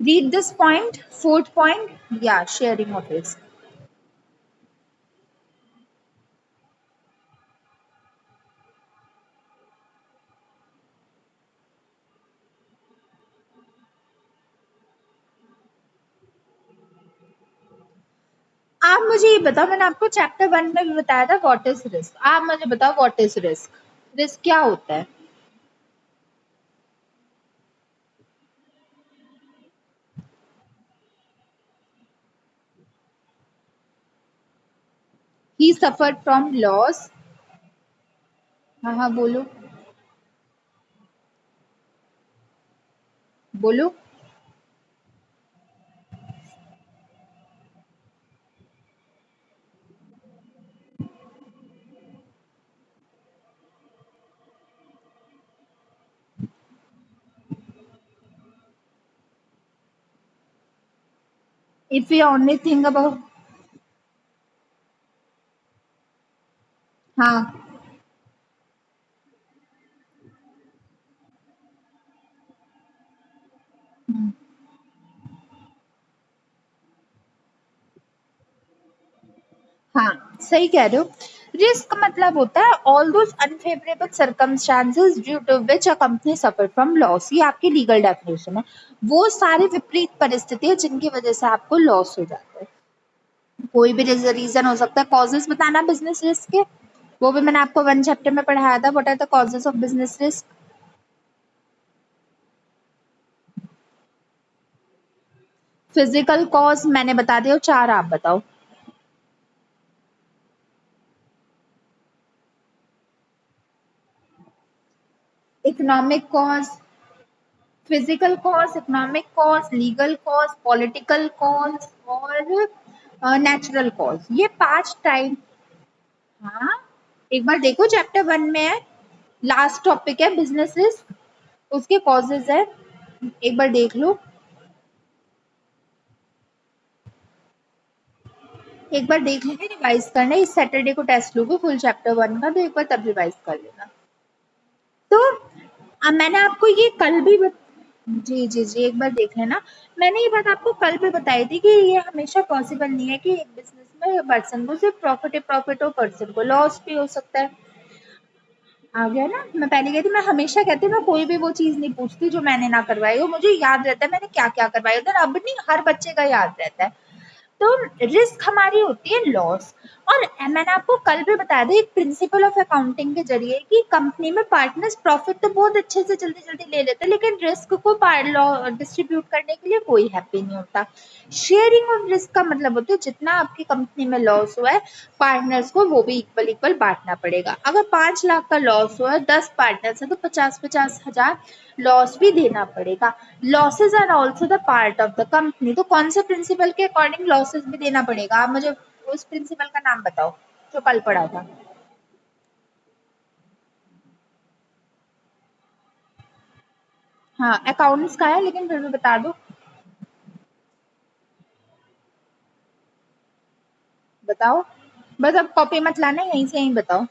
Read this point. Fourth point, yeah, sharing of risk. आप मुझे ये बताओ, मैंने आपको चैप्टर 1 में भी बताया था व्हाट इज रिस्क। आप मुझे बताओ व्हाट इज रिस्क। रिस्क क्या होता है? ही सफर्ड फ्रॉम लॉस। हाँ हाँ, बोलो बोलो। If you only think about, हाँ। हाँ, सही कह रहे हो। रिस्क मतलब होता है all those unfavourable circumstances due to which a company suffer from loss. ये आपकी लीगल डेफिनेशन है। वो सारी विपरीत परिस्थितियां जिनकी वजह से आपको लॉस हो जाता है। कोई भी रीजन हो सकता है। कॉजेस बताना बिजनेस रिस्क के, वो भी मैंने आपको 1 चैप्टर में पढ़ाया था। What are the causes of business risk? Physical cause मैंने बता दिया, 4 आप बताओ। Economic cause, physical cause, economic cause, legal cause, political cause और नेचुरल कॉज, ये 5 टाइप। हाँ, एक बार देखो चैप्टर 1 में है, लास्ट टॉपिक है बिजनेस रिस्क, उसके कॉजेज है, एक बार देख लो। एक बार देख लेना, रिवाइज करना। इस सैटरडे को टेस्ट लोगे फुल चैप्टर 1 का, तो एक बार तब रिवाइज कर लेना। तो मैंने आपको ये कल भी जी जी जी, एक बार देख लेना। मैंने ये बात आपको कल भी बताई थी कि ये हमेशा पॉसिबल नहीं है कि एक बिजनेस में पर्सन को सिर्फ प्रॉफिट ही प्रॉफिट हो, पर्सन को लॉस भी हो सकता है। आ गया ना? मैं पहले कहती, मैं हमेशा कहती हूँ मैं कोई भी वो चीज नहीं पूछती जो मैंने ना करवाई हो। मुझे याद रहता है मैंने क्या क्या करवाई होता है, अब नहीं, हर बच्चे का याद रहता है। तो रिस्क हमारी होती है लॉस। और मैंने आपको कल भी बताया था एक प्रिंसिपल ऑफ अकाउंटिंग के जरिए कि कंपनी में पार्टनर्स प्रॉफिट तो बहुत अच्छे से जल्दी जल्दी ले लेते हैं, लेकिन रिस्क को डिस्ट्रीब्यूट करने के लिए कोई हैप्पी नहीं होता। शेयरिंग ऑफ रिस्क का मतलब होता है जितना आपकी कंपनी में लॉस हुआ है, पार्टनर्स को वो भी इक्वल इक्वल बांटना पड़ेगा। अगर 5 लाख का लॉस हुआ है, 10 पार्टनर्स है, तो 50-50 हजार लॉस भी देना पड़ेगा। Losses are also the part of the company. तो कौन से प्रिंसिपल के अकॉर्डिंग लॉसेज भी देना पड़ेगा? आप मुझे उस प्रिंसिपल का नाम बताओ जो कल पढ़ा था। हाँ, अकाउंट्स का है, लेकिन फिर भी बता दो। बताओ, बस अब कॉपी मत लाना, यहीं से यहीं बताओ।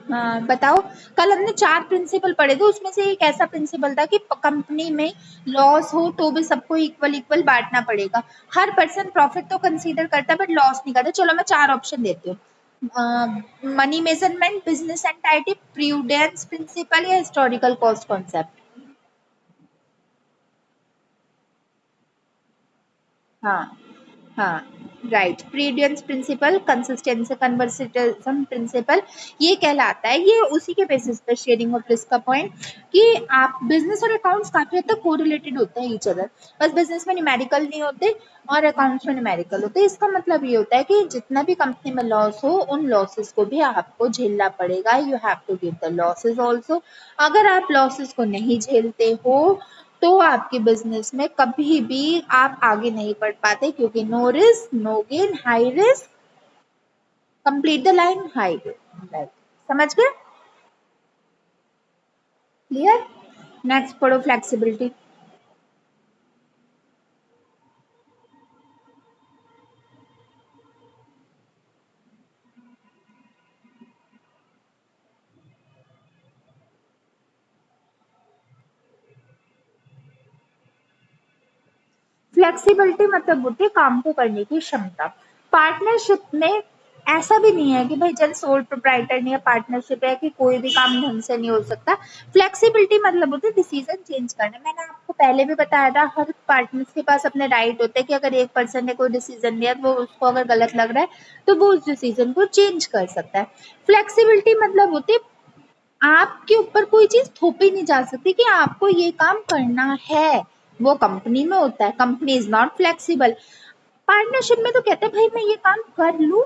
हाँ, बताओ। कल हमने 4 प्रिंसिपल पढ़े थे, उसमें से एक ऐसा प्रिंसिपल था कि कंपनी में लॉस हो तो भी सबको इक्वल इक्वल बांटना पड़ेगा। हर पर्सन प्रॉफिट तो कंसीडर करता है बट लॉस नहीं करता। चलो मैं 4 ऑप्शन देती हूँ। Money measurement, business entity, prudence principle या हिस्टोरिकल कॉस्ट कॉन्सेप्ट। हाँ हाँ, right. Prudence principle, consistency conservatism principle, ये कहलाता है, ये उसी के बेसिस पर शेयरिंग ऑफ रिस्क का पॉइंट कि आप बिजनेस और अकाउंट्स काफी हद तक कोरिलेटेड होते हैं ईच अदर। बस बिजनेस में न्यूमेरिकल नहीं होते और अकाउंट्स में न्यूमेरिकल होते। इसका मतलब ये होता है कि जितना भी कंपनी में लॉस हो, उन लॉसेस को भी आपको झेलना पड़ेगा। You have to give the losses also. अगर आप लॉसेस को नहीं झेलते हो तो आपके बिजनेस में कभी भी आप आगे नहीं बढ़ पाते, क्योंकि no risk no gain, high risk, complete the line, high gain. समझ गए? क्लियर? नेक्स्ट पढ़ो, फ्लेक्सिबिलिटी। फ्लेक्सिबिलिटी मतलब होती है काम को करने की क्षमता। पार्टनरशिप में ऐसा भी नहीं है कि भाई जब सोल प्रोप्राइटर नहीं है, पार्टनरशिप है कि कोई भी काम ढंग से नहीं हो सकता। फ्लेक्सिबिलिटी मतलब होती है डिसीजन चेंज करना। मैंने आपको पहले भी बताया था, हर पार्टनर्स के पास अपने राइट होते हैं कि अगर एक पर्सन ने कोई डिसीजन लिया वो उसको अगर गलत लग रहा है तो वो उस डिसीजन को चेंज कर सकता है। फ्लेक्सिबिलिटी मतलब होती है आपके ऊपर कोई चीज थोपी नहीं जा सकती कि आपको ये काम करना है। वो कंपनी में होता है, company is not flexible. Partnership में तो कहते हैं भाई मैं ये काम कर लूं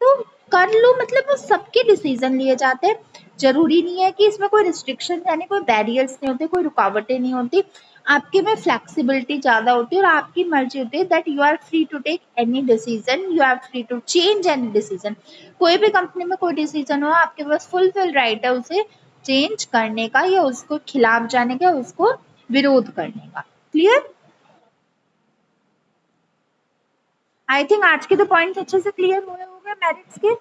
तो कर लो, मतलब वो सबके डिसीजन लिए जाते हैं। जरूरी नहीं है कि इसमें कोई रिस्ट्रिक्शन यानी कोई बैरियर्स नहीं होते, कोई रुकावटें नहीं होती। आपके में फ्लेक्सिबिलिटी ज्यादा होती है और आपकी मर्जी होती है that you are free to take any decision, you are free to change any decision. कोई भी कंपनी में कोई डिसीजन हो आपके पास फुल राइट है उसे चेंज करने का या उसको खिलाफ जाने का, उसको विरोध करने का। क्लियर? आई थिंक आज के तो पॉइंट्स अच्छे से क्लियर हुए होंगे मेरिट्स के।